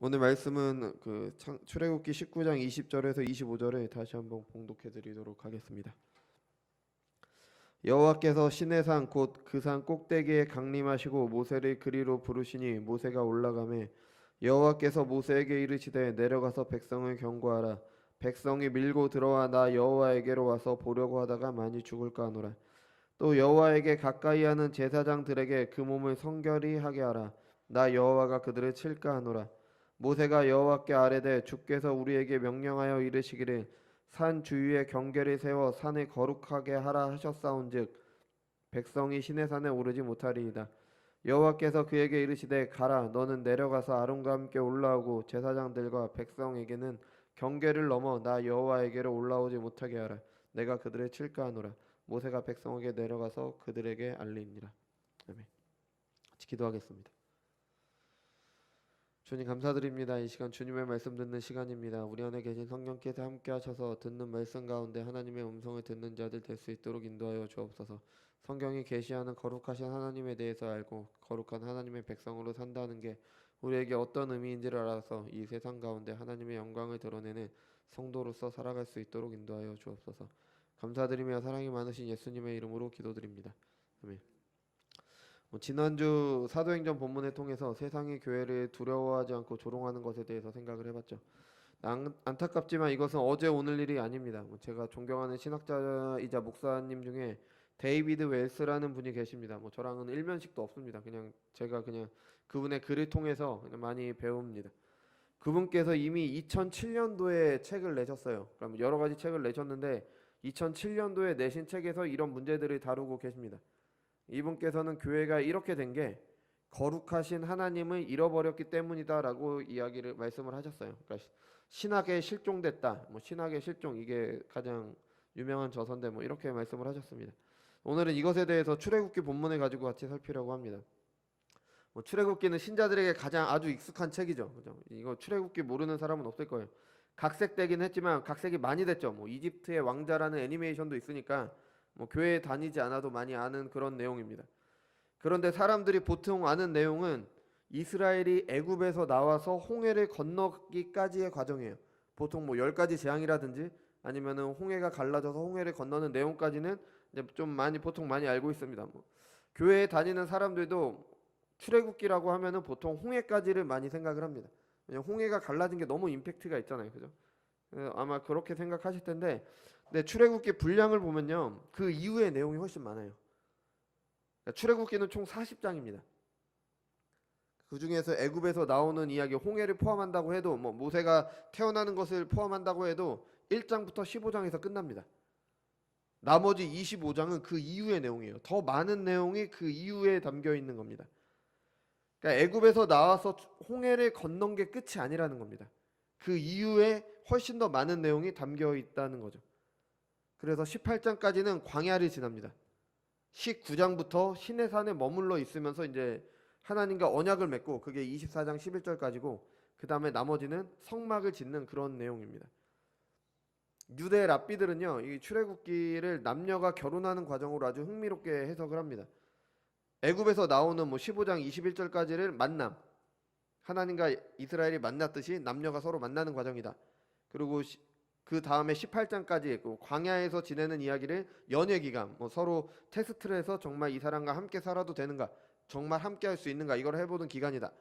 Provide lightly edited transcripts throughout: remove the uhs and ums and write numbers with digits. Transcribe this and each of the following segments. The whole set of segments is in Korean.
오늘 말씀은 출애굽기 19장 20절에서 25절에 다시 한번 봉독해 드리도록 하겠습니다. 여호와께서 시내산 곧 그 산 꼭대기에 강림하시고 모세를 그리로 부르시니 모세가 올라가매 여호와께서 모세에게 이르시되 내려가서 백성을 경고하라. 백성이 밀고 들어와 나 여호와에게로 와서 보려고 하다가 많이 죽을까 하노라. 또 여호와에게 가까이 하는 제사장들에게 그 몸을 성결히 하게 하라. 나 여호와가 그들을 칠까 하노라. 모세가 여호와께 아뢰되 주께서 우리에게 명령하여 이르시기를 산 주위에 경계를 세워 산을 거룩하게 하라 하셨사온즉 백성이 시내산에 오르지 못하리이다. 여호와께서 그에게 이르시되 가라. 너는 내려가서 아론과 함께 올라오고 제사장들과 백성에게는 경계를 넘어 나 여호와에게로 올라오지 못하게 하라. 내가 그들을 칠까 하노라. 모세가 백성에게 내려가서 그들에게 알리니라. 아멘. 같이 기도하겠습니다. 주님 감사드립니다. 이 시간 주님의 말씀 듣는 시간입니다. 우리 안에 계신 성령께서 함께 하셔서 듣는 말씀 가운데 하나님의 음성을 듣는 자들 될 수 있도록 인도하여 주옵소서. 성경이 계시하는 거룩하신 하나님에 대해서 알고 거룩한 하나님의 백성으로 산다는 게 우리에게 어떤 의미인지를 알아서 이 세상 가운데 하나님의 영광을 드러내는 성도로서 살아갈 수 있도록 인도하여 주옵소서. 감사드리며 사랑이 많으신 예수님의 이름으로 기도드립니다. 아멘. 지난주 사도행전 본문을 통해서 세상이 교회를 두려워하지 않고 조롱하는 것에 대해서 생각을 해봤죠. 안타깝지만 이것은 어제 오늘 일이 아닙니다. 제가 존경하는 신학자이자 목사님 중에 데이비드 웰스라는 분이 계십니다. 저랑은 일면식도 없습니다. 제가 그분의 글을 통해서 그냥 많이 배웁니다. 그분께서 이미 2007년도에 책을 내셨어요. 그럼 여러 가지 책을 내셨는데 2007년도에 내신 책에서 이런 문제들을 다루고 계십니다. 이분께서는 교회가 이렇게 된 게 거룩하신 하나님을 잃어버렸기 때문이다라고 말씀을 하셨어요. 그러니까 신학에 실종됐다. 신학의 실종 이게 가장 유명한 저서인데 이렇게 말씀을 하셨습니다. 오늘은 이것에 대해서 출애굽기 본문을 가지고 같이 살피려고 합니다. 출애굽기는 신자들에게 가장 아주 익숙한 책이죠. 그죠? 이거 출애굽기 모르는 사람은 없을 거예요. 각색되긴 했지만 각색이 많이 됐죠. 이집트의 왕자라는 애니메이션도 있으니까 교회에 다니지 않아도 많이 아는 그런 내용입니다. 그런데 사람들이 보통 아는 내용은 이스라엘이 애굽에서 나와서 홍해를 건너기까지의 과정이에요. 보통 10가지 재앙이라든지 아니면은 홍해가 갈라져서 홍해를 건너는 내용까지는 이제 보통 많이 알고 있습니다. 교회에 다니는 사람들도 출애굽기라고 하면은 보통 홍해까지를 많이 생각을 합니다. 왜냐면 홍해가 갈라진 게 너무 임팩트가 있잖아요. 그죠? 아마 그렇게 생각하실 텐데 근데 출애굽기 분량을 보면요 그 이후의 내용이 훨씬 많아요. 출애굽기는 총 40장입니다. 그 중에서 애굽에서 나오는 이야기 홍해를 포함한다고 해도 모세가 태어나는 것을 포함한다고 해도 1장부터 15장에서 끝납니다. 나머지 25장은 그 이후의 내용이에요. 더 많은 내용이 그 이후에 담겨 있는 겁니다. 그러니까 애굽에서 나와서 홍해를 건넌 게 끝이 아니라는 겁니다. 그 이후에 훨씬 더 많은 내용이 담겨 있다는 거죠. 그래서 18장까지는 광야를 지납니다. 19장부터 시내산에 머물러 있으면서 이제 하나님과 언약을 맺고 그게 24장 11절까지고 그 다음에 나머지는 성막을 짓는 그런 내용입니다. 유대 랍비들은요 이 출애굽기를 남녀가 결혼하는 과정으로 아주 흥미롭게 해석을 합니다. 애굽에서 나오는 15장 21절까지를 만남, 하나님과 이스라엘이 만났듯이 남녀가 서로 만나는 과정이다. 그리고 그 다음에 18장까지 광야에서 지내는 이야기를 연예기간 서로 테스트를 해서 정말 이 사람과 함께 살아도 되는가, 정말 함께 할 수 있는가 이걸 해보는 기간이다.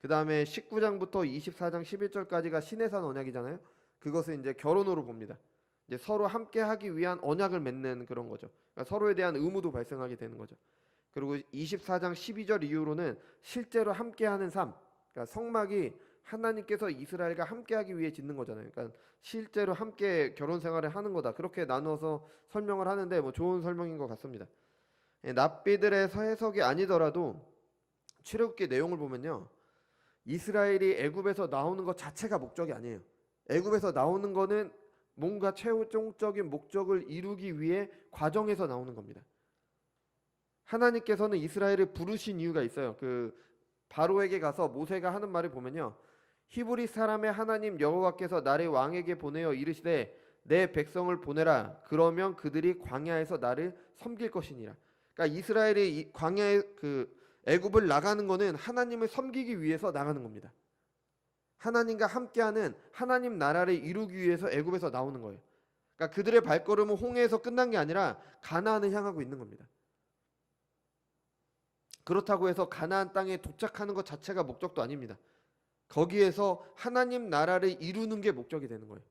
그 다음에 19장부터 24장 11절까지가 시내산 언약이잖아요. 그것을 이제 결혼으로 봅니다. 이제 서로 함께 하기 위한 언약을 맺는 그런 거죠. 그러니까 서로에 대한 의무도 발생하게 되는 거죠. 그리고 24장 12절 이후로는 실제로 함께하는 삶, 그러니까 성막이 하나님께서 이스라엘과 함께하기 위해 짓는 거잖아요. 그러니까 실제로 함께 결혼 생활을 하는 거다. 그렇게 나누어서 설명을 하는데 좋은 설명인 것 같습니다. 랍비들의 해석이 아니더라도 출애굽기 내용을 보면요, 이스라엘이 애굽에서 나오는 것 자체가 목적이 아니에요. 애굽에서 나오는 거는 뭔가 최종적인 목적을 이루기 위해 과정에서 나오는 겁니다. 하나님께서는 이스라엘을 부르신 이유가 있어요. 바로에게 가서 모세가 하는 말을 보면요, 히브리 사람의 하나님 여호와께서 나를 왕에게 보내어 이르시되 내 백성을 보내라. 그러면 그들이 광야에서 나를 섬길 것이니라. 그러니까 이스라엘이 광야에 애굽을 나가는 거는 하나님을 섬기기 위해서 나가는 겁니다. 하나님과 함께하는 하나님 나라를 이루기 위해서 애굽에서 나오는 거예요. 그러니까 그들의 발걸음은 홍해에서 끝난 게 아니라 가나안을 향하고 있는 겁니다. 그렇다고 해서 가나안 땅에 도착하는 것 자체가 목적도 아닙니다. 거기에서 하나님 나라를 이루는 게 목적이 되는 거예요.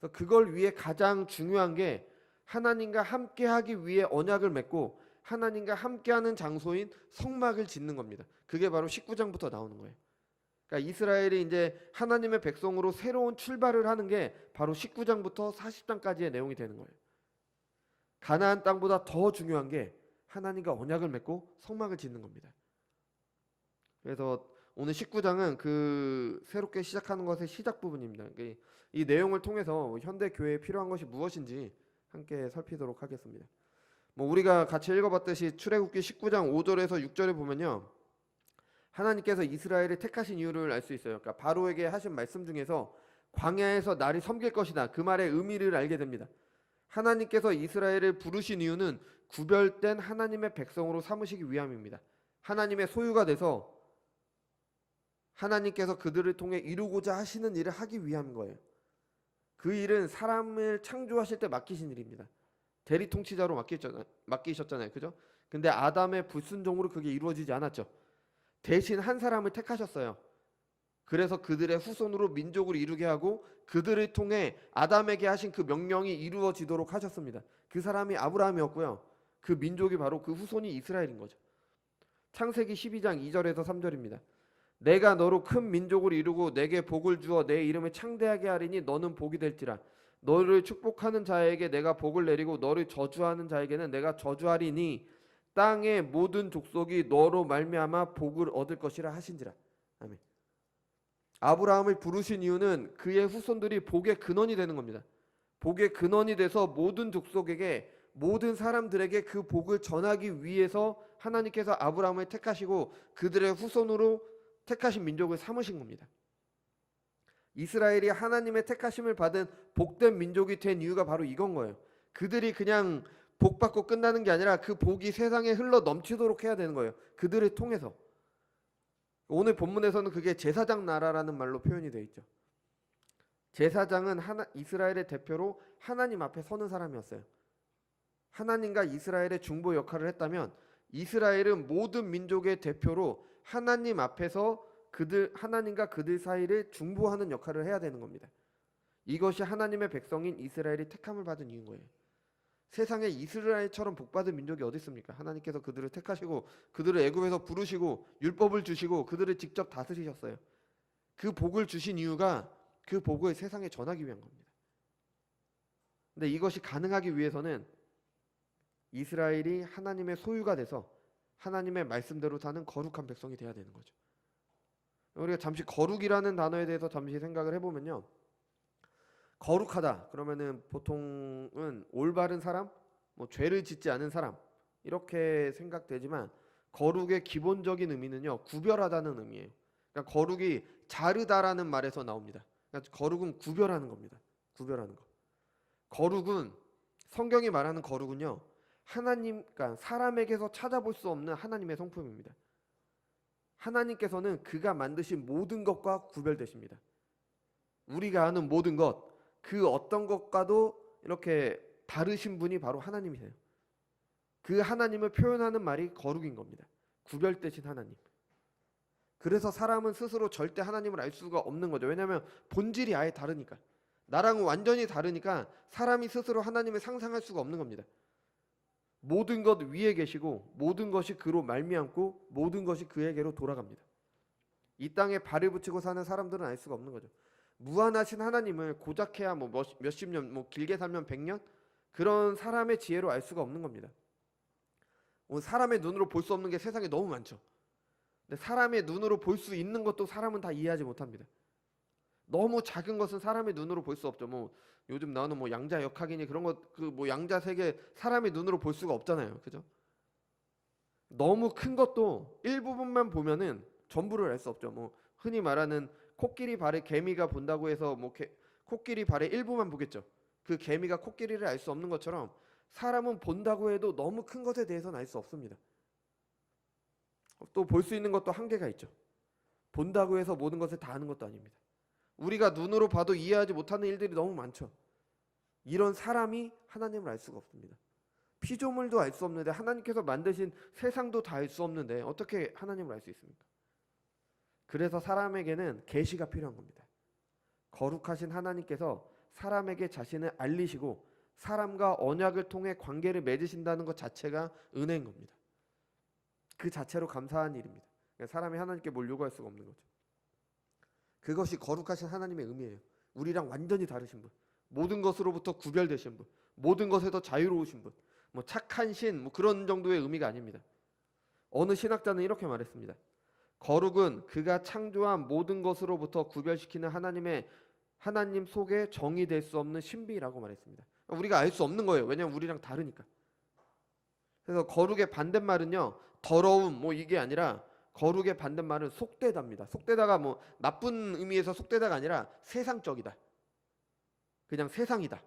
그래서 그걸 위해 가장 중요한 게 하나님과 함께하기 위해 언약을 맺고 하나님과 함께하는 장소인 성막을 짓는 겁니다. 그게 바로 19장부터 나오는 거예요. 그러니까 이스라엘이 이제 하나님의 백성으로 새로운 출발을 하는 게 바로 19장부터 40장까지의 내용이 되는 거예요. 가나안 땅보다 더 중요한 게 하나님과 언약을 맺고 성막을 짓는 겁니다. 그래서 오늘 19장은 그 새롭게 시작하는 것의 시작 부분입니다. 이 내용을 통해서 현대 교회에 필요한 것이 무엇인지 함께 살피도록 하겠습니다. 우리가 같이 읽어봤듯이 출애굽기 19장 5절에서 6절에 보면요, 하나님께서 이스라엘을 택하신 이유를 알 수 있어요. 그러니까 바로에게 하신 말씀 중에서 광야에서 나를 섬길 것이다, 그 말의 의미를 알게 됩니다. 하나님께서 이스라엘을 부르신 이유는 구별된 하나님의 백성으로 삼으시기 위함입니다. 하나님의 소유가 돼서 하나님께서 그들을 통해 이루고자 하시는 일을 하기 위함인 거예요. 그 일은 사람을 창조하실 때 맡기신 일입니다. 대리 통치자로 맡기셨잖아요. 그죠? 근데 아담의 불순종으로 그게 이루어지지 않았죠. 대신 한 사람을 택하셨어요. 그래서 그들의 후손으로 민족을 이루게 하고 그들을 통해 아담에게 하신 그 명령이 이루어지도록 하셨습니다. 그 사람이 아브라함이었고요. 그 민족이 바로 그 후손이 이스라엘인 거죠. 창세기 12장 2절에서 3절입니다. 내가 너로 큰 민족을 이루고 내게 복을 주어 내 이름을 창대하게 하리니 너는 복이 될지라. 너를 축복하는 자에게 내가 복을 내리고 너를 저주하는 자에게는 내가 저주하리니 땅의 모든 족속이 너로 말미암아 복을 얻을 것이라 하신지라. 아멘. 아브라함을 부르신 이유는 그의 후손들이 복의 근원이 되는 겁니다. 복의 근원이 돼서 모든 족속에게, 모든 사람들에게 그 복을 전하기 위해서 하나님께서 아브라함을 택하시고 그들의 후손으로 택하신 민족을 삼으신 겁니다. 이스라엘이 하나님의 택하심을 받은 복된 민족이 된 이유가 바로 이건 거예요. 그들이 그냥 복 받고 끝나는 게 아니라 그 복이 세상에 흘러 넘치도록 해야 되는 거예요. 그들을 통해서. 오늘 본문에서는 그게 제사장 나라라는 말로 표현이 되어 있죠. 제사장은 이스라엘의 대표로 하나님 앞에 서는 사람이었어요. 하나님과 이스라엘의 중보 역할을 했다면 이스라엘은 모든 민족의 대표로 하나님 앞에서 하나님과 그들 사이를 중보하는 역할을 해야 되는 겁니다. 이것이 하나님의 백성인 이스라엘이 택함을 받은 이유인 거예요. 세상에 이스라엘처럼 복받은 민족이 어디 있습니까? 하나님께서 그들을 택하시고 그들을 애굽에서 부르시고 율법을 주시고 그들을 직접 다스리셨어요. 그 복을 주신 이유가 그 복을 세상에 전하기 위한 겁니다. 근데 이것이 가능하기 위해서는 이스라엘이 하나님의 소유가 돼서 하나님의 말씀대로 사는 거룩한 백성이 돼야 되는 거죠. 우리가 잠시 거룩이라는 단어에 대해서 잠시 생각을 해보면요, 거룩하다 그러면은 보통은 올바른 사람, 죄를 짓지 않은 사람 이렇게 생각되지만 거룩의 기본적인 의미는요, 구별하다는 의미예요. 그러니까 거룩이 자르다라는 말에서 나옵니다. 그러니까 거룩은 구별하는 겁니다. 구별하는 거. 거룩은, 성경이 말하는 거룩은요, 그러니까 사람에게서 찾아볼 수 없는 하나님의 성품입니다. 하나님께서는 그가 만드신 모든 것과 구별되십니다. 우리가 아는 모든 것, 그 어떤 것과도 이렇게 다르신 분이 바로 하나님이세요. 그 하나님을 표현하는 말이 거룩인 겁니다. 구별되신 하나님. 그래서 사람은 스스로 절대 하나님을 알 수가 없는 거죠. 왜냐하면 본질이 아예 다르니까. 나랑 완전히 다르니까 사람이 스스로 하나님을 상상할 수가 없는 겁니다. 모든 것 위에 계시고 모든 것이 그로 말미암고 모든 것이 그에게로 돌아갑니다. 이 땅에 발을 붙이고 사는 사람들은 알 수가 없는 거죠. 무한하신 하나님을 고작해야 몇십 년, 길게 살면 100년? 그런 사람의 지혜로 알 수가 없는 겁니다. 오늘 사람의 눈으로 볼 수 없는 게 세상에 너무 많죠. 근데 사람의 눈으로 볼 수 있는 것도 사람은 다 이해하지 못합니다. 너무 작은 것은 사람의 눈으로 볼 수 없죠. 요즘 나오는 양자 역학이니 그런 것, 양자 세계 사람의 눈으로 볼 수가 없잖아요. 그죠? 너무 큰 것도 일부분만 보면은 전부를 알 수 없죠. 흔히 말하는 코끼리 발에 개미가 본다고 해서 코끼리 발의 일부만 보겠죠. 그 개미가 코끼리를 알 수 없는 것처럼 사람은 본다고 해도 너무 큰 것에 대해서는 알 수 없습니다. 또 볼 수 있는 것도 한계가 있죠. 본다고 해서 모든 것을 다 아는 것도 아닙니다. 우리가 눈으로 봐도 이해하지 못하는 일들이 너무 많죠. 이런 사람이 하나님을 알 수가 없습니다. 피조물도 알 수 없는데, 하나님께서 만드신 세상도 다 알 수 없는데 어떻게 하나님을 알 수 있습니까? 그래서 사람에게는 계시가 필요한 겁니다. 거룩하신 하나님께서 사람에게 자신을 알리시고 사람과 언약을 통해 관계를 맺으신다는 것 자체가 은혜인 겁니다. 그 자체로 감사한 일입니다. 사람이 하나님께 뭘 요구할 수가 없는 거죠. 그것이 거룩하신 하나님의 의미예요. 우리랑 완전히 다르신 분, 모든 것으로부터 구별되신 분, 모든 것에서 자유로우신 분, 뭐 착한 신, 뭐 그런 정도의 의미가 아닙니다. 어느 신학자는 이렇게 말했습니다. 거룩은 그가 창조한 모든 것으로부터 구별시키는 하나님 속에 정의될 수 없는 신비라고 말했습니다. 우리가 알 수 없는 거예요. 왜냐하면 우리랑 다르니까. 그래서 거룩의 반대말은요, 더러움 뭐 이게 아니라, 거룩의 반대말은 속되다입니다. 속되다가 뭐 나쁜 의미에서 속되다가 아니라 세상적이다, 그냥 세상이다.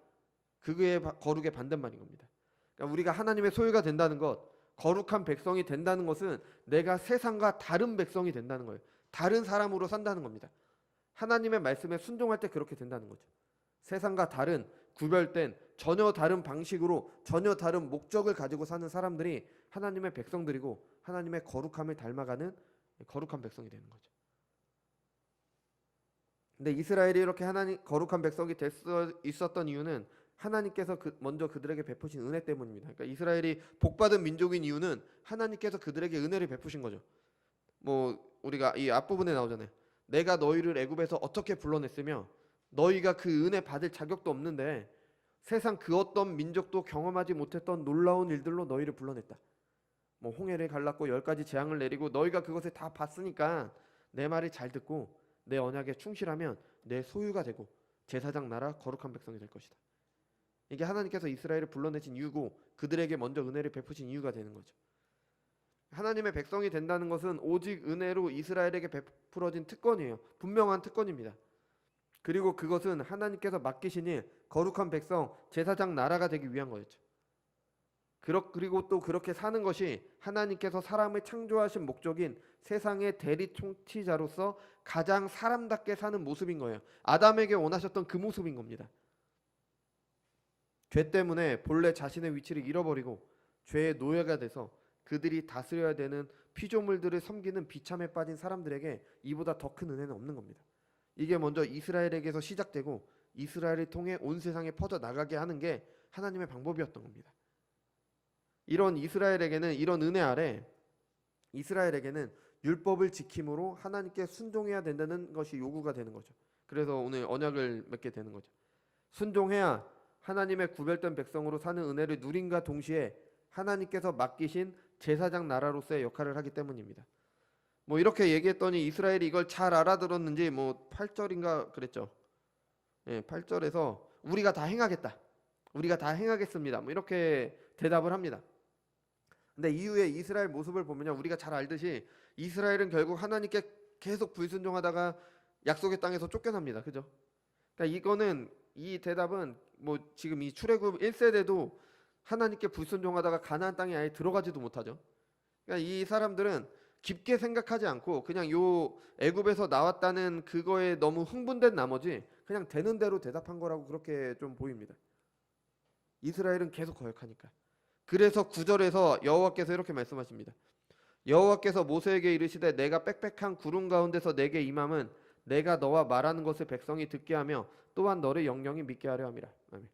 그게 거룩의 반대말인 겁니다. 그러니까 우리가 하나님의 소유가 된다는 것, 거룩한 백성이 된다는 것은 내가 세상과 다른 백성이 된다는 거예요. 다른 사람으로 산다는 겁니다. 하나님의 말씀에 순종할 때 그렇게 된다는 거죠. 세상과 다른, 구별된, 전혀 다른 방식으로, 전혀 다른 목적을 가지고 사는 사람들이 하나님의 백성들이고 하나님의 거룩함을 닮아가는 거룩한 백성이 되는 거죠. 근데 이스라엘이 이렇게 하나님 거룩한 백성이 될 수 있었던 이유는 하나님께서 먼저 그들에게 베푸신 은혜 때문입니다. 그러니까 이스라엘이 복받은 민족인 이유는 하나님께서 그들에게 은혜를 베푸신 거죠. 뭐 우리가 이 앞부분에 나오잖아요. 내가 너희를 애굽에서 어떻게 불러냈으며 너희가 그 은혜 받을 자격도 없는데 세상 그 어떤 민족도 경험하지 못했던 놀라운 일들로 너희를 불러냈다. 뭐 홍해를 갈랐고 10가지 재앙을 내리고 너희가 그것을 다 봤으니까 내 말을 잘 듣고 내 언약에 충실하면 내 소유가 되고 제사장 나라 거룩한 백성이 될 것이다. 이게 하나님께서 이스라엘을 불러내신 이유고 그들에게 먼저 은혜를 베푸신 이유가 되는 거죠. 하나님의 백성이 된다는 것은 오직 은혜로 이스라엘에게 베풀어진 특권이에요. 분명한 특권입니다. 그리고 그것은 하나님께서 맡기신 일, 거룩한 백성, 제사장 나라가 되기 위한 거였죠. 그리고 또 그렇게 사는 것이 하나님께서 사람을 창조하신 목적인 세상의 대리 통치자로서 가장 사람답게 사는 모습인 거예요. 아담에게 원하셨던 그 모습인 겁니다. 죄 때문에 본래 자신의 위치를 잃어버리고 죄의 노예가 돼서 그들이 다스려야 되는 피조물들을 섬기는 비참에 빠진 사람들에게 이보다 더 큰 은혜는 없는 겁니다. 이게 먼저 이스라엘에게서 시작되고 이스라엘을 통해 온 세상에 퍼져나가게 하는 게 하나님의 방법이었던 겁니다. 이런 이스라엘에게는, 이런 은혜 아래 이스라엘에게는 율법을 지킴으로 하나님께 순종해야 된다는 것이 요구가 되는 거죠. 그래서 오늘 언약을 맺게 되는 거죠. 순종해야 하나님의 구별된 백성으로 사는 은혜를 누림과 동시에 하나님께서 맡기신 제사장 나라로서의 역할을 하기 때문입니다. 뭐 이렇게 얘기했더니 이스라엘이 이걸 잘 알아들었는지 뭐 8절인가 그랬죠. 예, 8절에서 우리가 다 행하겠다, 우리가 다 행하겠습니다, 뭐 이렇게 대답을 합니다. 근데 이후에 이스라엘 모습을 보면요, 우리가 잘 알듯이 이스라엘은 결국 하나님께 계속 불순종하다가 약속의 땅에서 쫓겨납니다. 그죠? 그러니까 이 대답은 뭐 지금 이 출애굽 1세대도 하나님께 불순종하다가 가나안 땅에 아예 들어가지도 못하죠. 그러니까 이 사람들은 깊게 생각하지 않고 그냥 요 애굽에서 나왔다는 그거에 너무 흥분된 나머지 그냥 되는 대로 대답한 거라고 그렇게 좀 보입니다. 이스라엘은 계속 거역하니까. 그래서 9절에서 여호와께서 이렇게 말씀하십니다. 여호와께서 모세에게 이르시되 내가 빽빽한 구름 가운데서 내게 임함은 내가 너와 말하는 것을 백성이 듣게 하며 또한 너를 영영히 믿게 하려 함이라. 아멘.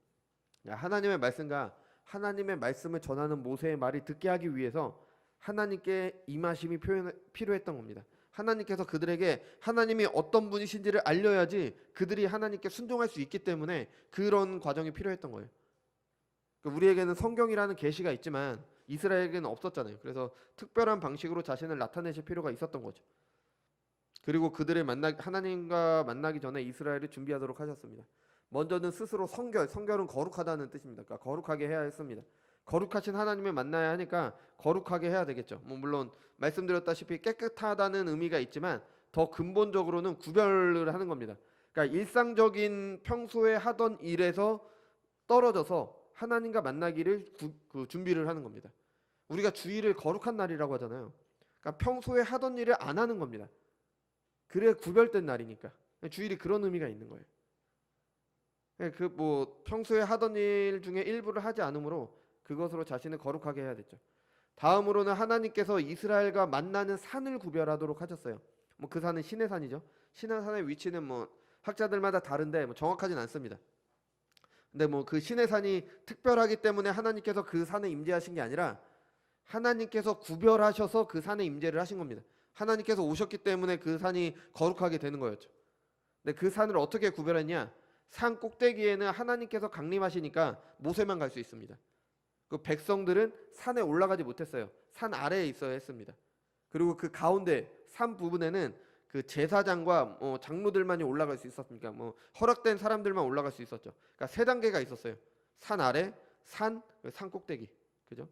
하나님의 말씀과 하나님의 말씀을 전하는 모세의 말이 듣게 하기 위해서 하나님께 임하심이 필요했던 겁니다. 하나님께서 그들에게 하나님이 어떤 분이신지를 알려야지 그들이 하나님께 순종할 수 있기 때문에 그런 과정이 필요했던 거예요. 우리에게는 성경이라는 계시가 있지만 이스라엘에게는 없었잖아요. 그래서 특별한 방식으로 자신을 나타내실 필요가 있었던 거죠. 그리고 그들을 하나님과 만나기 전에 이스라엘을 준비하도록 하셨습니다. 먼저는 스스로 성결은 거룩하다는 뜻입니다. 그러니까 거룩하게 해야 했습니다. 거룩하신 하나님을 만나야 하니까 거룩하게 해야 되겠죠. 뭐 물론 말씀드렸다시피 깨끗하다는 의미가 있지만 더 근본적으로는 구별을 하는 겁니다. 그러니까 일상적인 평소에 하던 일에서 떨어져서 하나님과 만나기를 준비를 하는 겁니다. 우리가 주일을 거룩한 날이라고 하잖아요. 그러니까 평소에 하던 일을 안 하는 겁니다. 그래 구별된 날이니까. 주일이 그런 의미가 있는 거예요. 그 뭐 평소에 하던 일 중에 일부를 하지 않으므로 그것으로 자신을 거룩하게 해야 됐죠. 다음으로는 하나님께서 이스라엘과 만나는 산을 구별하도록 하셨어요. 뭐 그 산은 시내 산이죠. 시내 산의 위치는 뭐 학자들마다 다른데 뭐 정확하진 않습니다. 근데 뭐 그 시내 산이 특별하기 때문에 하나님께서 그 산에 임재하신 게 아니라 하나님께서 구별하셔서 그 산에 임재를 하신 겁니다. 하나님께서 오셨기 때문에 그 산이 거룩하게 되는 거였죠. 근데 그 산을 어떻게 구별했냐? 산 꼭대기에는 하나님께서 강림하시니까 모세만 갈 수 있습니다. 그 백성들은 산에 올라가지 못했어요. 산 아래에 있어야 했습니다. 그리고 그 가운데 산 부분에는 그 제사장과 장로들만이 올라갈 수 있었으니까 뭐 허락된 사람들만 올라갈 수 있었죠. 그러니까 세 단계가 있었어요. 산 아래, 산 꼭대기, 그죠?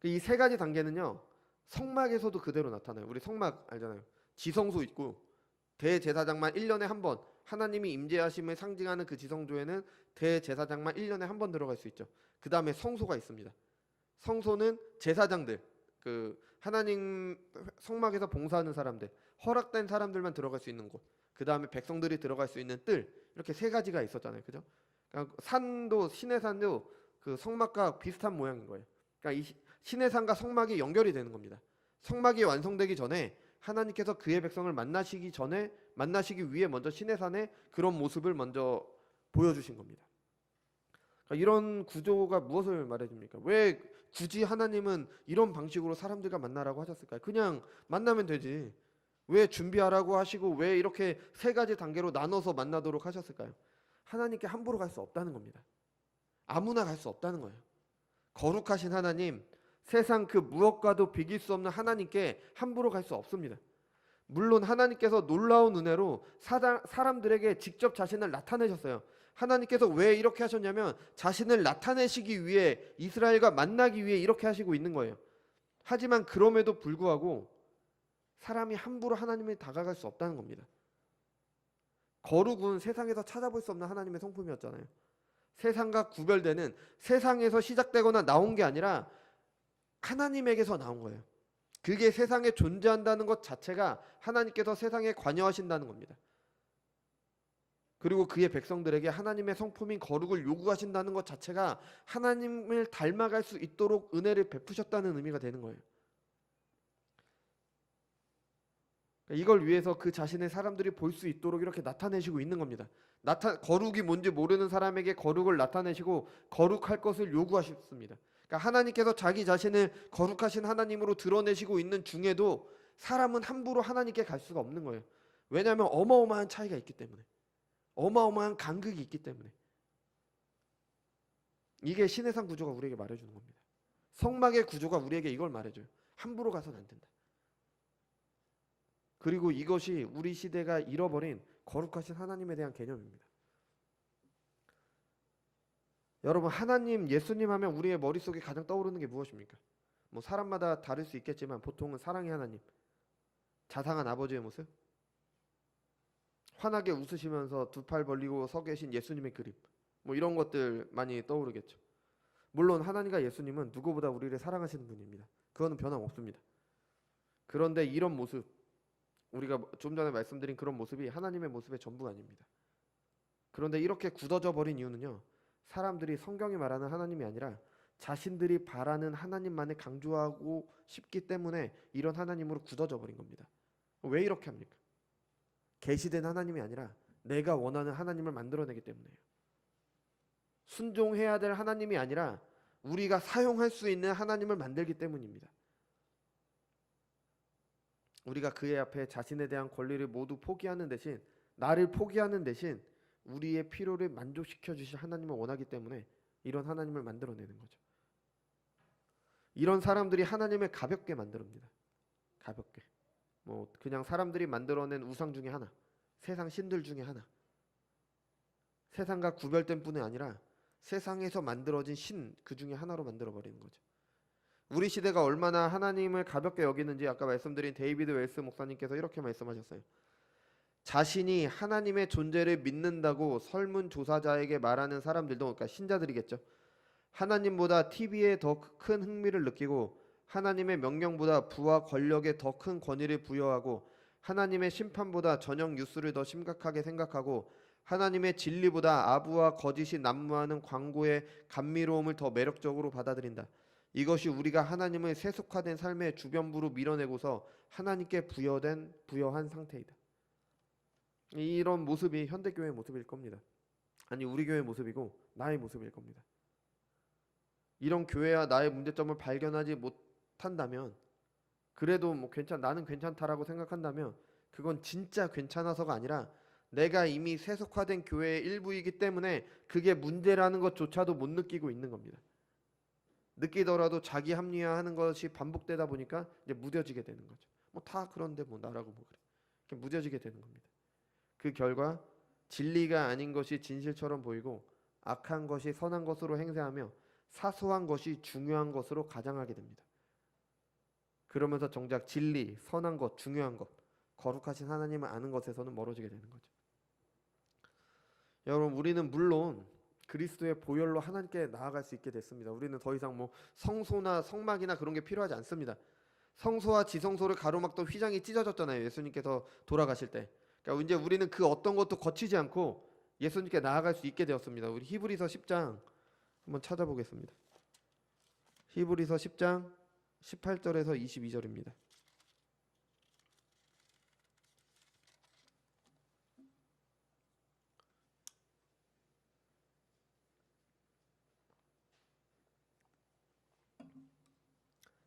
이 세 가지 단계는요, 성막에서도 그대로 나타나요. 우리 성막 알잖아요. 지성소 있고 대제사장만 1년에 한 번, 하나님이 임재하심을 상징하는 그 지성소에는 대제사장만 1년에 한 번 들어갈 수 있죠. 그 다음에 성소가 있습니다. 성소는 제사장들, 그 하나님 성막에서 봉사하는 사람들, 허락된 사람들만 들어갈 수 있는 곳. 그 다음에 백성들이 들어갈 수 있는 뜰. 이렇게 세 가지가 있었잖아요, 그죠? 그러니까 산도 시내산도 그 성막과 비슷한 모양인 거예요. 그러니까 이 시내산과 성막이 연결이 되는 겁니다. 성막이 완성되기 전에 하나님께서 그의 백성을 만나시기 위해 먼저 시내산에 그런 모습을 먼저 보여주신 겁니다. 그러니까 이런 구조가 무엇을 말해줍니까? 왜 굳이 하나님은 이런 방식으로 사람들과 만나라고 하셨을까요? 그냥 만나면 되지. 왜 준비하라고 하시고 왜 이렇게 세 가지 단계로 나눠서 만나도록 하셨을까요? 하나님께 함부로 갈 수 없다는 겁니다. 아무나 갈 수 없다는 거예요. 거룩하신 하나님, 세상 그 무엇과도 비길 수 없는 하나님께 함부로 갈 수 없습니다. 물론 하나님께서 놀라운 은혜로 사람들에게 직접 자신을 나타내셨어요. 하나님께서 왜 이렇게 하셨냐면 자신을 나타내시기 위해 이스라엘과 만나기 위해 이렇게 하시고 있는 거예요. 하지만 그럼에도 불구하고 사람이 함부로 하나님에 다가갈 수 없다는 겁니다. 거룩은 세상에서 찾아볼 수 없는 하나님의 성품이었잖아요. 세상과 구별되는, 세상에서 시작되거나 나온 게 아니라 하나님에게서 나온 거예요. 그게 세상에 존재한다는 것 자체가 하나님께서 세상에 관여하신다는 겁니다. 그리고 그의 백성들에게 하나님의 성품인 거룩을 요구하신다는 것 자체가 하나님을 닮아갈 수 있도록 은혜를 베푸셨다는 의미가 되는 거예요. 이걸 위해서 그 자신의 사람들이 볼 수 있도록 이렇게 나타내시고 있는 겁니다. 거룩이 뭔지 모르는 사람에게 거룩을 나타내시고 거룩할 것을 요구하셨습니다. 그러니까 하나님께서 자기 자신을 거룩하신 하나님으로 드러내시고 있는 중에도 사람은 함부로 하나님께 갈 수가 없는 거예요. 왜냐하면 어마어마한 차이가 있기 때문에, 어마어마한 간극이 있기 때문에. 이게 시내산 구조가 우리에게 말해주는 겁니다. 성막의 구조가 우리에게 이걸 말해줘요. 함부로 가서는 안 된다. 그리고 이것이 우리 시대가 잃어버린 거룩하신 하나님에 대한 개념입니다. 여러분, 하나님, 예수님 하면 우리의 머릿속에 가장 떠오르는 게 무엇입니까? 뭐 사람마다 다를 수 있겠지만 보통은 사랑의 하나님, 자상한 아버지의 모습, 환하게 웃으시면서 두 팔 벌리고 서 계신 예수님의 그림, 뭐 이런 것들 많이 떠오르겠죠. 물론 하나님과 예수님은 누구보다 우리를 사랑하시는 분입니다. 그거는 변함없습니다. 그런데 이런 모습, 우리가 좀 전에 말씀드린 그런 모습이 하나님의 모습의 전부가 아닙니다. 그런데 이렇게 굳어져 버린 이유는요, 사람들이 성경이 말하는 하나님이 아니라 자신들이 바라는 하나님만을 강조하고 싶기 때문에 이런 하나님으로 굳어져 버린 겁니다. 왜 이렇게 합니까? 계시된 하나님이 아니라 내가 원하는 하나님을 만들어내기 때문에요. 순종해야 될 하나님이 아니라 우리가 사용할 수 있는 하나님을 만들기 때문입니다. 우리가 그의 앞에 자신에 대한 권리를 모두 포기하는 대신, 나를 포기하는 대신 우리의 필요를 만족시켜 주실 하나님을 원하기 때문에 이런 하나님을 만들어내는 거죠. 이런 사람들이 하나님을 가볍게 만듭니다. 가볍게. 뭐 그냥 사람들이 만들어낸 우상 중에 하나, 세상 신들 중에 하나. 세상과 구별된 뿐이 아니라 세상에서 만들어진 신 그 중에 하나로 만들어버리는 거죠. 우리 시대가 얼마나 하나님을 가볍게 여기는지 아까 말씀드린 데이비드 웰스 목사님께서 이렇게 말씀하셨어요. 자신이 하나님의 존재를 믿는다고 설문조사자에게 말하는 사람들도, 그러니까 신자들이겠죠. 하나님보다 TV에 더 큰 흥미를 느끼고 하나님의 명령보다 부와 권력에 더 큰 권위를 부여하고 하나님의 심판보다 저녁 뉴스를 더 심각하게 생각하고 하나님의 진리보다 아부와 거짓이 난무하는 광고의 감미로움을 더 매력적으로 받아들인다. 이것이 우리가 하나님을 세속화된 삶의 주변부로 밀어내고서 하나님께 부여한 상태이다. 이런 모습이 현대교회의 모습일 겁니다. 아니, 우리 교회의 모습이고 나의 모습일 겁니다. 이런 교회와 나의 문제점을 발견하지 못한다면, 그래도 뭐 나는 괜찮다라고 생각한다면, 그건 진짜 괜찮아서가 아니라 내가 이미 세속화된 교회의 일부이기 때문에 그게 문제라는 것조차도 못 느끼고 있는 겁니다. 느끼더라도 자기 합리화하는 것이 반복되다 보니까 이제 무뎌지게 되는 거죠. 뭐 다 그런데 뭐 나라고 뭐 그래. 이렇게 무뎌지게 되는 겁니다. 그 결과 진리가 아닌 것이 진실처럼 보이고 악한 것이 선한 것으로 행세하며 사소한 것이 중요한 것으로 가장하게 됩니다. 그러면서 정작 진리, 선한 것, 중요한 것, 거룩하신 하나님을 아는 것에서는 멀어지게 되는 거죠. 여러분, 우리는 물론 그리스도의 보혈로 하나님께 나아갈 수 있게 됐습니다. 우리는 더 이상 뭐 성소나 성막이나 그런 게 필요하지 않습니다. 성소와 지성소를 가로막던 휘장이 찢어졌잖아요. 예수님께서 돌아가실 때. 그러니까 이제 우리는 그 어떤 것도 거치지 않고 예수님께 나아갈 수 있게 되었습니다. 우리 히브리서 10장 한번 찾아보겠습니다. 히브리서 10장 18절에서 22절입니다.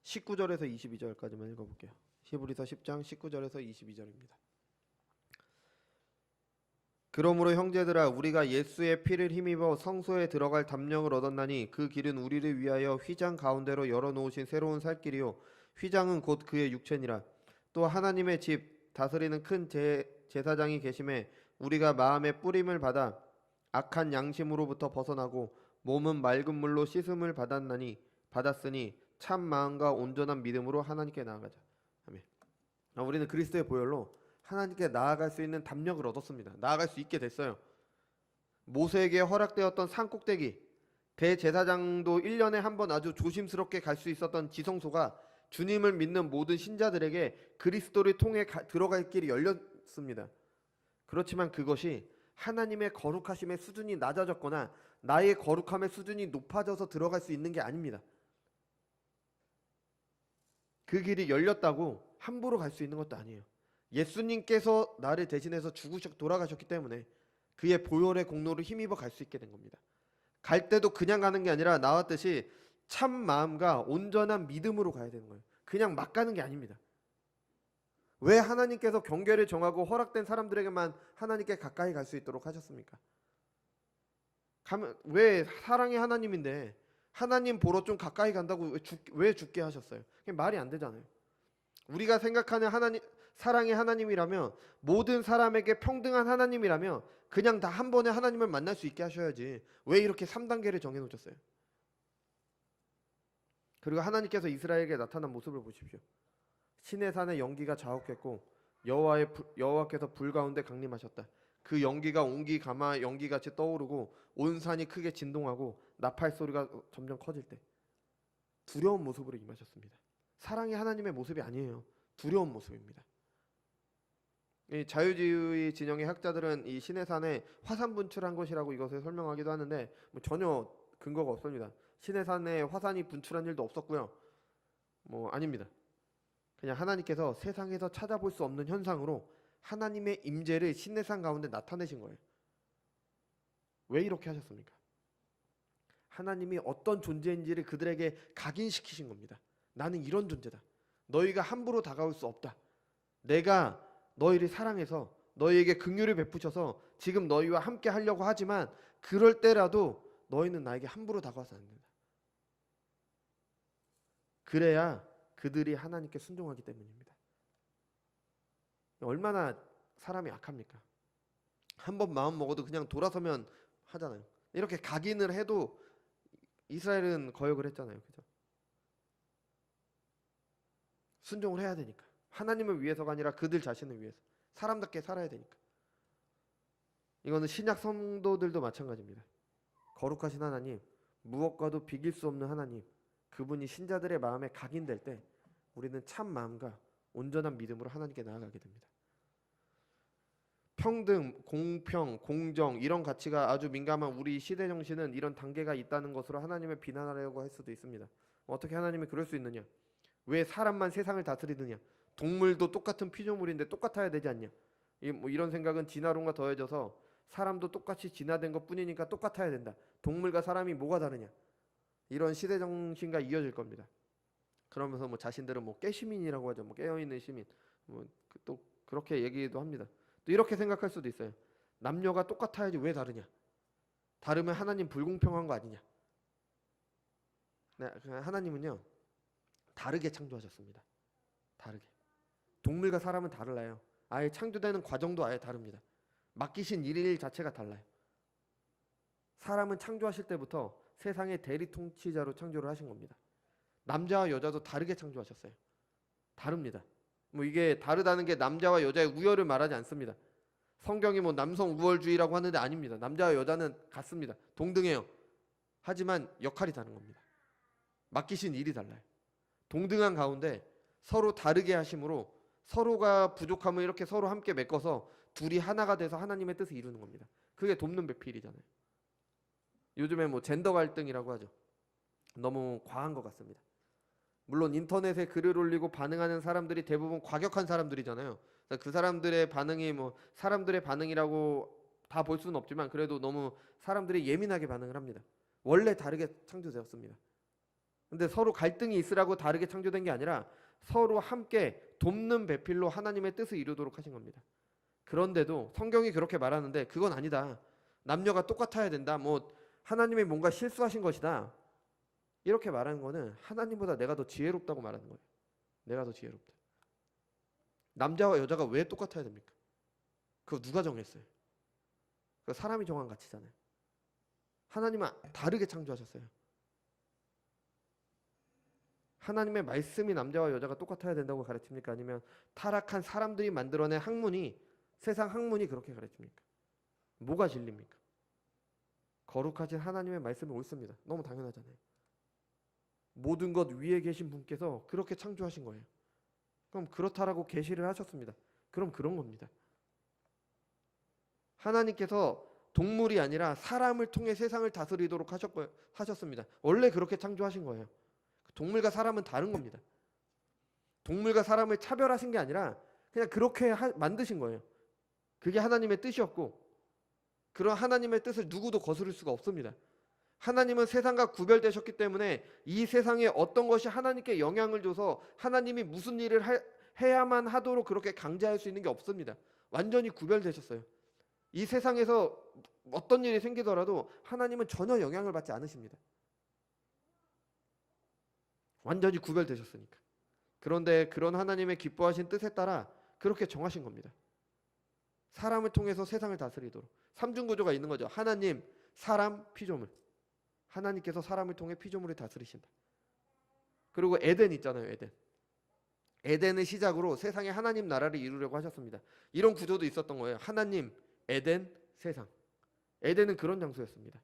(19절에서 22절까지만) 읽어볼게요. 히브리서 10장 19절에서 22절입니다. 그러므로 형제들아, 우리가 예수의 피를 힘입어 성소에 들어갈 담력을 얻었나니 그 길은 우리를 위하여 휘장 가운데로 열어놓으신 새로운 살 길이요 휘장은 곧 그의 육체니라. 또 하나님의 집 다스리는 큰 제사장이 계심에 우리가 마음의 뿌림을 받아 악한 양심으로부터 벗어나고 몸은 맑은 물로 씻음을 받았으니 참 마음과 온전한 믿음으로 하나님께 나아가자. 아멘. 우리는 그리스도의 보혈로 하나님께 나아갈 수 있는 담력을 얻었습니다. 나아갈 수 있게 됐어요. 모세에게 허락되었던 산꼭대기, 대제사장도 1년에 한 번 아주 조심스럽게 갈 수 있었던 지성소가 주님을 믿는 모든 신자들에게 그리스도를 통해 들어갈 길이 열렸습니다. 그렇지만 그것이 하나님의 거룩하심의 수준이 낮아졌거나 나의 거룩함의 수준이 높아져서 들어갈 수 있는 게 아닙니다. 그 길이 열렸다고 함부로 갈 수 있는 것도 아니에요. 예수님께서 나를 대신해서 돌아가셨기 때문에 그의 보혈의 공로를 힘입어 갈 수 있게 된 겁니다. 갈 때도 그냥 가는 게 아니라 나왔듯이 참 마음과 온전한 믿음으로 가야 되는 거예요. 그냥 막 가는 게 아닙니다. 왜 하나님께서 경계를 정하고 허락된 사람들에게만 하나님께 가까이 갈 수 있도록 하셨습니까? 왜 사랑의 하나님인데 하나님 보러 좀 가까이 간다고 왜 죽게 하셨어요? 그게 말이 안 되잖아요. 우리가 생각하는 사랑의 하나님이라면, 모든 사람에게 평등한 하나님이라면 그냥 다 한 번에 하나님을 만날 수 있게 하셔야지 왜 이렇게 3단계를 정해놓으셨어요? 그리고 하나님께서 이스라엘에게 나타난 모습을 보십시오. 시내산의 연기가 자욱했고 여호와께서 불 가운데 강림하셨다. 그 연기가 온기 가마 연기같이 떠오르고 온 산이 크게 진동하고 나팔 소리가 점점 커질 때 두려운 모습으로 임하셨습니다. 사랑의 하나님의 모습이 아니에요. 두려운 모습입니다. 이 자유주의 진영의 학자들은 이 시내산에 화산 분출한 것이라고 이것을 설명하기도 하는데 뭐 전혀 근거가 없습니다. 시내산에 화산이 분출한 일도 없었고요. 뭐 아닙니다. 그냥 하나님께서 세상에서 찾아볼 수 없는 현상으로 하나님의 임재를 시내산 가운데 나타내신 거예요. 왜 이렇게 하셨습니까? 하나님이 어떤 존재인지를 그들에게 각인시키신 겁니다. 나는 이런 존재다. 너희가 함부로 다가올 수 없다. 내가 너희를 사랑해서 너희에게 긍휼을 베푸셔서 지금 너희와 함께 하려고 하지만 그럴 때라도 너희는 나에게 함부로 다가와서 안 된다. 그래야 그들이 하나님께 순종하기 때문입니다. 얼마나 사람이 악합니까? 한번 마음 먹어도 그냥 돌아서면 하잖아요. 이렇게 각인을 해도 이스라엘은 거역을 했잖아요. 그죠? 순종을 해야 되니까. 하나님을 위해서가 아니라 그들 자신을 위해서. 사람답게 살아야 되니까. 이거는 신약 성도들도 마찬가지입니다. 거룩하신 하나님, 무엇과도 비길 수 없는 하나님, 그분이 신자들의 마음에 각인될 때 우리는 참 마음과 온전한 믿음으로 하나님께 나아가게 됩니다. 평등, 공평, 공정 이런 가치가 아주 민감한 우리 시대 정신은 이런 단계가 있다는 것으로 하나님을 비난하려고 할 수도 있습니다. 어떻게 하나님이 그럴 수 있느냐? 왜 사람만 세상을 다스리느냐? 동물도 똑같은 피조물인데 똑같아야 되지 않냐? 이런 생각은 진화론과 더해져서 사람도 똑같이 진화된 것뿐이니까 똑같아야 된다. 동물과 사람이 뭐가 다르냐? 이런 시대 정신과 이어질 겁니다. 그러면서 뭐 자신들은 뭐 깨시민이라고 하죠. 뭐 깨어있는 시민. 또 그렇게 얘기도 합니다. 또 이렇게 생각할 수도 있어요. 남녀가 똑같아야지 왜 다르냐? 다르면 하나님 불공평한 거 아니냐? 네, 하나님은요 다르게 창조하셨습니다. 다르게. 동물과 사람은 달라요. 아예 창조되는 과정도 아예 다릅니다. 맡기신 일 자체가 달라요. 사람은 창조하실 때부터 세상의 대리 통치자로 창조를 하신 겁니다. 남자와 여자도 다르게 창조하셨어요. 다릅니다. 뭐 이게 다르다는 게 남자와 여자의 우열을 말하지 않습니다. 성경이 뭐 남성 우월주의라고 하는데 아닙니다. 남자와 여자는 같습니다. 동등해요. 하지만 역할이 다른 겁니다. 맡기신 일이 달라요. 동등한 가운데 서로 다르게 하심으로 서로가 부족함을 이렇게 서로 함께 메꿔서 둘이 하나가 돼서 하나님의 뜻을 이루는 겁니다. 그게 돕는 배필이잖아요. 요즘에 뭐 젠더 갈등이라고 하죠. 너무 과한 것 같습니다. 물론 인터넷에 글을 올리고 반응하는 사람들이 대부분 과격한 사람들이잖아요. 그 사람들의 반응이 뭐 사람들의 반응이라고 다 볼 수는 없지만 그래도 너무 사람들이 예민하게 반응을 합니다. 원래 다르게 창조되었습니다. 근데 서로 갈등이 있으라고 다르게 창조된 게 아니라 서로 함께 돕는 배필로 하나님의 뜻을 이루도록 하신 겁니다. 그런데도 성경이 그렇게 말하는데 그건 아니다. 남녀가 똑같아야 된다. 뭐 하나님이 뭔가 실수하신 것이다. 이렇게 말하는 거는 하나님보다 내가 더 지혜롭다고 말하는 거예요. 내가 더 지혜롭다. 남자와 여자가 왜 똑같아야 됩니까? 그거 누가 정했어요? 그거 사람이 정한 가치잖아요. 하나님은 다르게 창조하셨어요. 하나님의 말씀이 남자와 여자가 똑같아야 된다고 가르칩니까? 아니면 타락한 사람들이 만들어낸 학문이 세상 학문이 그렇게 가르칩니까? 뭐가 진리입니까? 거룩하신 하나님의 말씀이 옳습니다. 너무 당연하잖아요. 모든 것 위에 계신 분께서 그렇게 창조하신 거예요. 그럼 그렇다라고 계시를 하셨습니다. 그럼 그런 겁니다. 하나님께서 동물이 아니라 사람을 통해 세상을 다스리도록 하셨습니다. 원래 그렇게 창조하신 거예요. 동물과 사람은 다른 겁니다. 동물과 사람을 차별하신 게 아니라 그냥 그렇게 만드신 거예요. 그게 하나님의 뜻이었고 그런 하나님의 뜻을 누구도 거스를 수가 없습니다. 하나님은 세상과 구별되셨기 때문에 이 세상에 어떤 것이 하나님께 영향을 줘서 하나님이 무슨 일을 해야만 하도록 그렇게 강제할 수 있는 게 없습니다. 완전히 구별되셨어요. 이 세상에서 어떤 일이 생기더라도 하나님은 전혀 영향을 받지 않으십니다. 완전히 구별되셨으니까. 그런데 그런 하나님의 기뻐하신 뜻에 따라 그렇게 정하신 겁니다. 사람을 통해서 세상을 다스리도록. 삼중구조가 있는 거죠. 하나님, 사람, 피조물. 하나님께서 사람을 통해 피조물을 다스리신다. 그리고 에덴 있잖아요. 에덴. 에덴을 시작으로 세상에 하나님 나라를 이루려고 하셨습니다. 이런 구조도 있었던 거예요. 하나님, 에덴, 세상. 에덴은 그런 장소였습니다.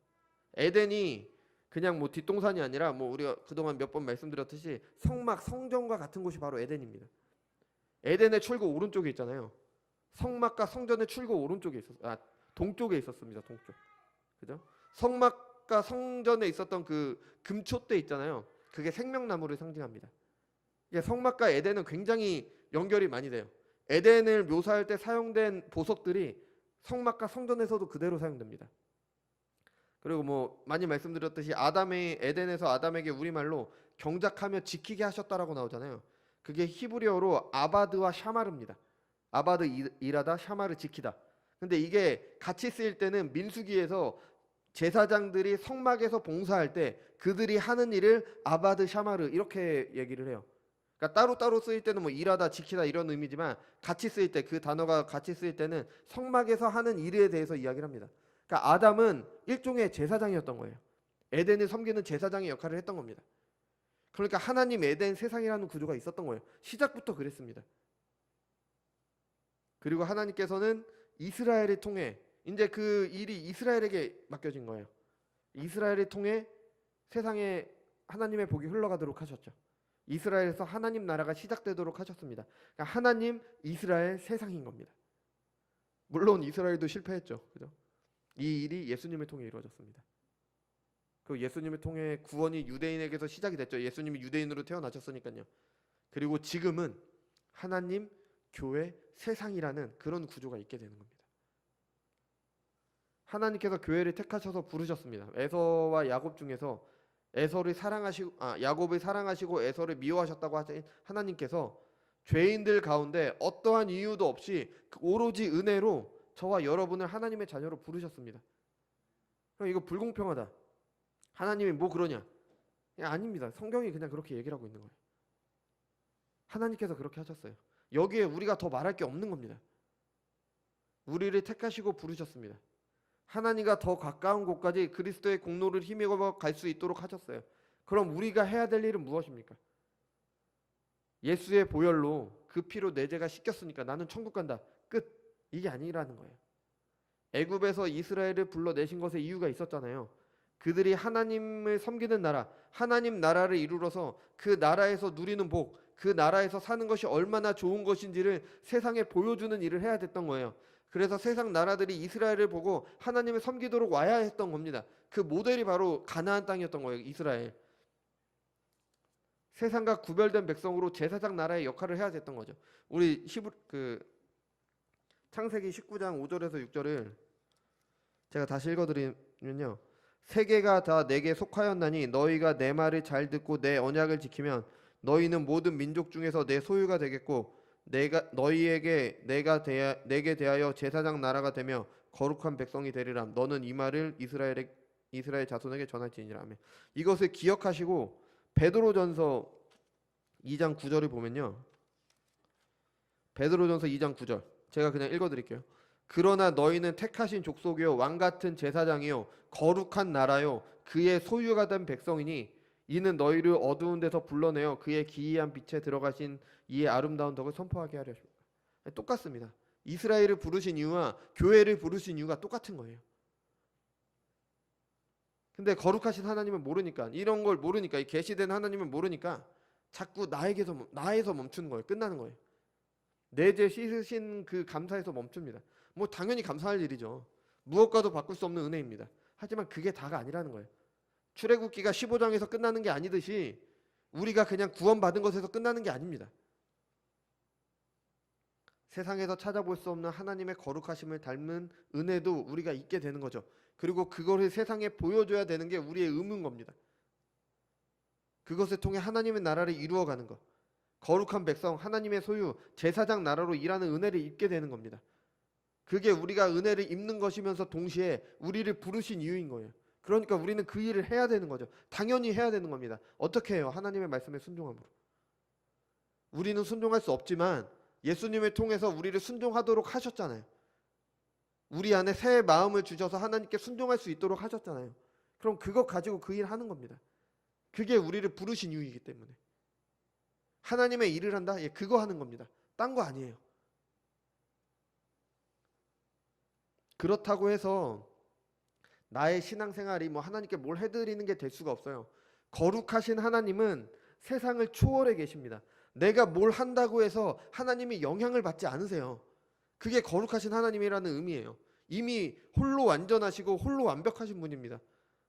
에덴이 그냥 뭐 뒷동산이 아니라 뭐 우리가 그동안 몇 번 말씀드렸듯이 성막, 성전과 같은 곳이 바로 에덴입니다. 에덴의 출구 오른쪽에 있잖아요. 성막과 성전의 출구 오른쪽에 동쪽에 있었습니다. 동쪽. 그죠? 성막과 성전에 있었던 그 금촛대 있잖아요. 그게 생명나무를 상징합니다. 성막과 에덴은 굉장히 연결이 많이 돼요. 에덴을 묘사할 때 사용된 보석들이 성막과 성전에서도 그대로 사용됩니다. 그리고 뭐 많이 말씀드렸듯이 아담의 에덴에서 아담에게 우리말로 경작하며 지키게 하셨다라고 나오잖아요. 그게 히브리어로 아바드와 샤마르입니다. 아바드 일하다, 샤마르 지키다. 근데 이게 같이 쓰일 때는 민수기에서 제사장들이 성막에서 봉사할 때 그들이 하는 일을 아바드, 샤마르 이렇게 얘기를 해요. 그러니까 따로따로 쓰일 때는 뭐 일하다, 지키다 이런 의미지만 같이 쓰일 때 그 단어가 같이 쓰일 때는 성막에서 하는 일에 대해서 이야기를 합니다. 그러니까 아담은 일종의 제사장이었던 거예요. 에덴을 섬기는 제사장의 역할을 했던 겁니다. 그러니까 하나님 에덴 세상이라는 구조가 있었던 거예요. 시작부터 그랬습니다. 그리고 하나님께서는 이스라엘을 통해 이제 그 일이 이스라엘에게 맡겨진 거예요. 이스라엘을 통해 세상에 하나님의 복이 흘러가도록 하셨죠. 이스라엘에서 하나님 나라가 시작되도록 하셨습니다. 그러니까 하나님, 이스라엘, 세상인 겁니다. 물론 이스라엘도 실패했죠. 그죠? 이 일이 예수님을 통해 이루어졌습니다. 그 예수님을 통해 구원이 유대인에게서 시작이 됐죠. 예수님이 유대인으로 태어나셨으니까요. 그리고 지금은 하나님, 교회, 세상이라는 그런 구조가 있게 되는 겁니다. 하나님께서 교회를 택하셔서 부르셨습니다. 에서와 야곱 중에서 야곱을 사랑하시고 에서를 미워하셨다고 하신 하나님께서 죄인들 가운데 어떠한 이유도 없이 오로지 은혜로 저와 여러분을 하나님의 자녀로 부르셨습니다. 그럼 이거 불공평하다. 하나님이 뭐 그러냐? 아닙니다. 성경이 그냥 그렇게 얘기를 하고 있는 거예요. 하나님께서 그렇게 하셨어요. 여기에 우리가 더 말할 게 없는 겁니다. 우리를 택하시고 부르셨습니다. 하나님과 더 가까운 곳까지 그리스도의 공로를 힘입어 갈 수 있도록 하셨어요. 그럼 우리가 해야 될 일은 무엇입니까? 예수의 보혈로 그 피로 내 죄가 씻겼으니까 나는 천국 간다. 끝. 이게 아니라는 거예요. 애굽에서 이스라엘을 불러내신 것에 이유가 있었잖아요. 그들이 하나님을 섬기는 나라, 하나님 나라를 이루어서 그 나라에서 누리는 복, 그 나라에서 사는 것이 얼마나 좋은 것인지를 세상에 보여주는 일을 해야 됐던 거예요. 그래서 세상 나라들이 이스라엘을 보고 하나님을 섬기도록 와야 했던 겁니다. 그 모델이 바로 가나안 땅이었던 거예요. 이스라엘. 세상과 구별된 백성으로 제사장 나라의 역할을 해야 됐던 거죠. 우리 창세기 19장 5절에서 6절을 제가 다시 읽어드리면요. 세계가 다 내게 속하였나니 너희가 내 말을 잘 듣고 내 언약을 지키면 너희는 모든 민족 중에서 내 소유가 되겠고 너희에게 내게 대하여 제사장 나라가 되며 거룩한 백성이 되리라. 너는 이 말을 이스라엘 자손에게 전할지니라. 이것을 기억하시고 베드로전서 2장 9절을 보면요. 베드로전서 2장 9절 제가 그냥 읽어드릴게요. 그러나 너희는 택하신 족속이요 왕같은 제사장이요 거룩한 나라요 그의 소유가 된 백성이니 이는 너희를 어두운 데서 불러내어 그의 기이한 빛에 들어가신 이의 아름다운 덕을 선포하게 하려 하십니다. 똑같습니다. 이스라엘을 부르신 이유와 교회를 부르신 이유가 똑같은 거예요. 근데 거룩하신 하나님은 모르니까, 이런 걸 모르니까, 이 계시된 하나님은 모르니까 자꾸 나에서 멈추는 거예요. 끝나는 거예요. 내 죄 씻으신 그 감사에서 멈춥니다. 뭐 당연히 감사할 일이죠. 무엇과도 바꿀 수 없는 은혜입니다. 하지만 그게 다가 아니라는 거예요. 출애굽기가 15장에서 끝나는 게 아니듯이 우리가 그냥 구원받은 것에서 끝나는 게 아닙니다. 세상에서 찾아볼 수 없는 하나님의 거룩하심을 닮은 은혜도 우리가 있게 되는 거죠. 그리고 그것을 세상에 보여줘야 되는 게 우리의 의무인 겁니다. 그것을 통해 하나님의 나라를 이루어가는 것, 거룩한 백성, 하나님의 소유, 제사장 나라로 일하는 은혜를 입게 되는 겁니다. 그게 우리가 은혜를 입는 것이면서 동시에 우리를 부르신 이유인 거예요. 그러니까 우리는 그 일을 해야 되는 거죠. 당연히 해야 되는 겁니다. 어떻게 해요? 하나님의 말씀에 순종함으로. 우리는 순종할 수 없지만 예수님을 통해서 우리를 순종하도록 하셨잖아요. 우리 안에 새 마음을 주셔서 하나님께 순종할 수 있도록 하셨잖아요. 그럼 그거 가지고 그 일 하는 겁니다. 그게 우리를 부르신 이유이기 때문에. 하나님의 일을 한다? 예, 그거 하는 겁니다. 딴 거 아니에요. 그렇다고 해서 나의 신앙생활이 뭐 하나님께 뭘 해드리는 게 될 수가 없어요. 거룩하신 하나님은 세상을 초월해 계십니다. 내가 뭘 한다고 해서 하나님이 영향을 받지 않으세요. 그게 거룩하신 하나님이라는 의미예요. 이미 홀로 완전하시고 홀로 완벽하신 분입니다.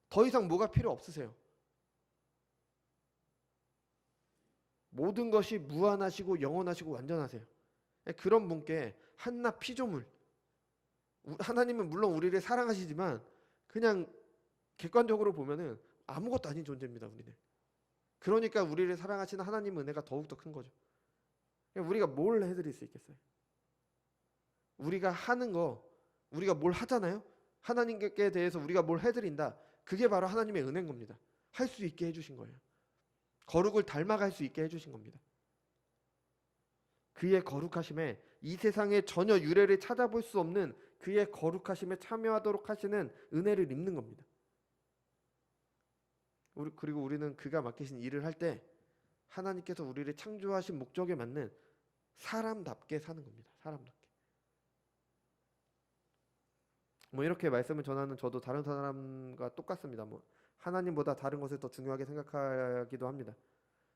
더 이상 뭐가 필요 없으세요. 모든 것이 무한하시고 영원하시고 완전하세요. 그런 분께 한낱 피조물, 하나님은 물론 우리를 사랑하시지만 그냥 객관적으로 보면은 아무것도 아닌 존재입니다. 우리는. 그러니까 우리를 사랑하시는 하나님 은혜가 더욱더 큰 거죠. 우리가 뭘 해드릴 수 있겠어요? 우리가 하는 거, 우리가 뭘 하잖아요. 하나님께 대해서 우리가 뭘 해드린다. 그게 바로 하나님의 은혜인 겁니다. 할 수 있게 해주신 거예요. 거룩을 닮아갈 수 있게 해주신 겁니다. 그의 거룩하심에 이 세상에 전혀 유래를 찾아볼 수 없는 그의 거룩하심에 참여하도록 하시는 은혜를 입는 겁니다. 그리고 우리는 그가 맡기신 일을 할 때 하나님께서 우리를 창조하신 목적에 맞는 사람답게 사는 겁니다. 사람답게. 뭐 이렇게 말씀을 전하는 저도 다른 사람과 똑같습니다. 뭐 하나님보다 다른 것을 더 중요하게 생각하기도 합니다.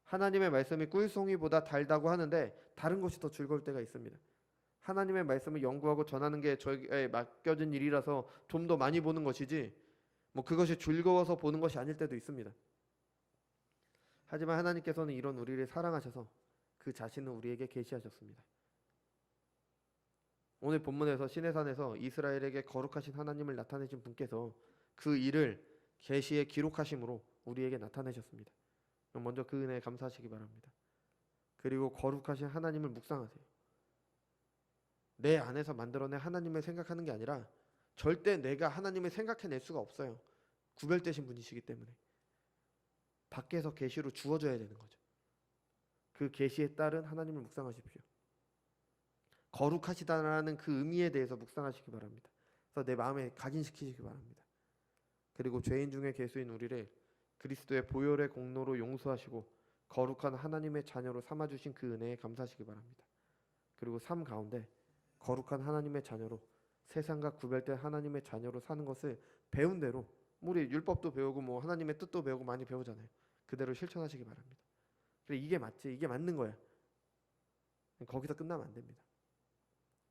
하나님의 말씀이 꿀송이보다 달다고 하는데 다른 것이 더 즐거울 때가 있습니다. 하나님의 말씀을 연구하고 전하는 게 저에게 맡겨진 일이라서 좀 더 많이 보는 것이지 뭐 그것이 즐거워서 보는 것이 아닐 때도 있습니다. 하지만 하나님께서는 이런 우리를 사랑하셔서 그 자신을 우리에게 계시하셨습니다. 오늘 본문에서 시내산에서 이스라엘에게 거룩하신 하나님을 나타내신 분께서 그 일을 계시에 기록하심으로 우리에게 나타내셨습니다. 먼저 그 은혜에 감사하시기 바랍니다. 그리고 거룩하신 하나님을 묵상하세요. 내 안에서 만들어낸 하나님을 생각하는 게 아니라 절대 내가 하나님을 생각해낼 수가 없어요. 구별되신 분이시기 때문에 밖에서 계시로 주어져야 되는 거죠. 그 계시에 따른 하나님을 묵상하십시오. 거룩하시다라는 그 의미에 대해서 묵상하시기 바랍니다. 그래서 내 마음에 각인시키시기 바랍니다. 그리고 죄인 중에 계수인 우리를 그리스도의 보혈의 공로로 용서하시고 거룩한 하나님의 자녀로 삼아주신 그 은혜에 감사하시기 바랍니다. 그리고 삶 가운데 거룩한 하나님의 자녀로 세상과 구별된 하나님의 자녀로 사는 것을 배운 대로 우리 율법도 배우고 뭐 하나님의 뜻도 배우고 많이 배우잖아요. 그대로 실천하시기 바랍니다. 그래 이게 맞지, 이게 맞는 거야. 거기서 끝나면 안 됩니다.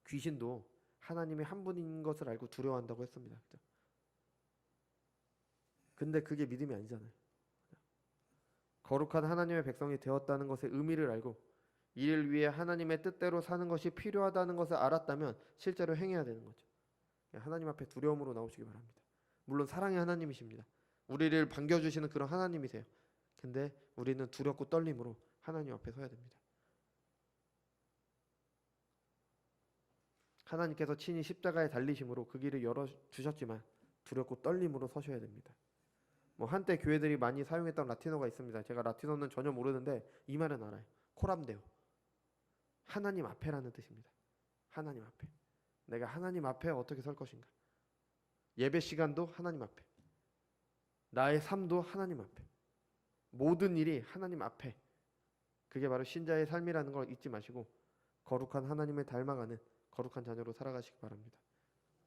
귀신도 하나님이 한 분인 것을 알고 두려워한다고 했습니다. 그죠? 근데 그게 믿음이 아니잖아요. 거룩한 하나님의 백성이 되었다는 것의 의미를 알고 이를 위해 하나님의 뜻대로 사는 것이 필요하다는 것을 알았다면 실제로 행해야 되는 거죠. 하나님 앞에 두려움으로 나오시기 바랍니다. 물론 사랑의 하나님이십니다. 우리를 반겨주시는 그런 하나님이세요. 근데 우리는 두렵고 떨림으로 하나님 앞에 서야 됩니다. 하나님께서 친히 십자가에 달리심으로 그 길을 열어주셨지만 두렵고 떨림으로 서셔야 됩니다. 뭐 한때 교회들이 많이 사용했던 라틴어가 있습니다. 제가 라틴어는 전혀 모르는데 이 말은 알아요. 코람데오. 하나님 앞에라는 뜻입니다. 하나님 앞에. 내가 하나님 앞에 어떻게 설 것인가. 예배 시간도 하나님 앞에. 나의 삶도 하나님 앞에. 모든 일이 하나님 앞에. 그게 바로 신자의 삶이라는 걸 잊지 마시고 거룩한 하나님을 닮아가는 거룩한 자녀로 살아가시기 바랍니다.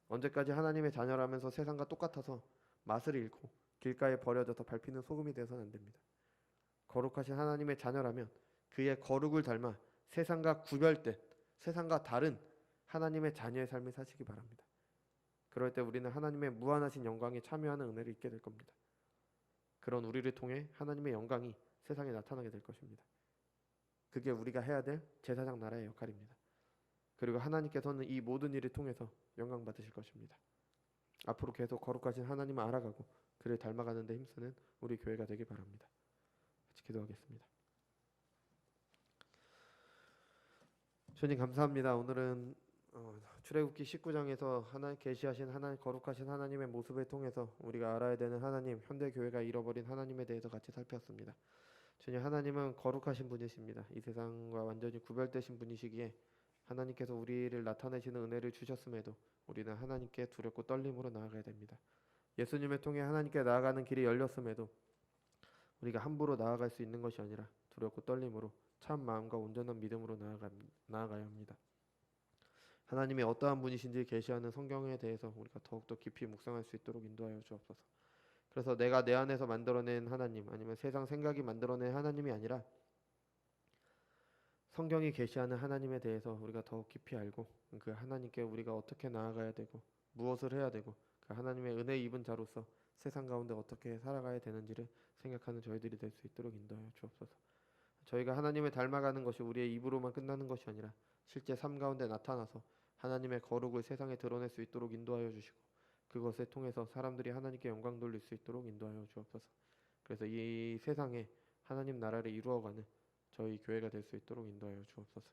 언제까지 하나님의 자녀라면서 세상과 똑같아서 맛을 잃고 길가에 버려져서 밟히는 소금이 되어서는 안 됩니다. 거룩하신 하나님의 자녀라면 그의 거룩을 닮아 세상과 구별된, 세상과 다른 하나님의 자녀의 삶을 사시기 바랍니다. 그럴 때 우리는 하나님의 무한하신 영광에 참여하는 은혜를 잊게 될 겁니다. 그런 우리를 통해 하나님의 영광이 세상에 나타나게 될 것입니다. 그게 우리가 해야 될 제사장 나라의 역할입니다. 그리고 하나님께서는 이 모든 일을 통해서 영광 받으실 것입니다. 앞으로 계속 거룩하신 하나님을 알아가고 그를 닮아가는 데 힘쓰는 우리 교회가 되길 바랍니다. 같이 기도하겠습니다. 주님 감사합니다. 오늘은 출애굽기 19장에서 하나님 계시하신 하나님 거룩하신 하나님의 모습을 통해서 우리가 알아야 되는 하나님, 현대 교회가 잃어버린 하나님에 대해서 같이 살폈습니다. 주님 하나님은 거룩하신 분이십니다. 이 세상과 완전히 구별되신 분이시기에 하나님께서 우리를 나타내시는 은혜를 주셨음에도 우리는 하나님께 두렵고 떨림으로 나아가야 됩니다. 예수님을 통해 하나님께 나아가는 길이 열렸음에도 우리가 함부로 나아갈 수 있는 것이 아니라 두렵고 떨림으로 참 마음과 온전한 믿음으로 나아가야 합니다. 하나님이 어떠한 분이신지 계시하는 성경에 대해서 우리가 더욱더 깊이 묵상할 수 있도록 인도하여 주옵소서. 그래서 내가 내 안에서 만들어낸 하나님 아니면 세상 생각이 만들어낸 하나님이 아니라 성경이 계시하는 하나님에 대해서 우리가 더욱 깊이 알고 그 하나님께 우리가 어떻게 나아가야 되고 무엇을 해야 되고 그 하나님의 은혜 입은 자로서 세상 가운데 어떻게 살아가야 되는지를 생각하는 저희들이 될 수 있도록 인도하여 주옵소서. 저희가 하나님을 닮아가는 것이 우리의 입으로만 끝나는 것이 아니라 실제 삶 가운데 나타나서 하나님의 거룩을 세상에 드러낼 수 있도록 인도하여 주시고 그것을 통해서 사람들이 하나님께 영광 돌릴 수 있도록 인도하여 주옵소서. 그래서 이 세상에 하나님 나라를 이루어가는 저희 교회가 될 수 있도록 인도하여 주옵소서.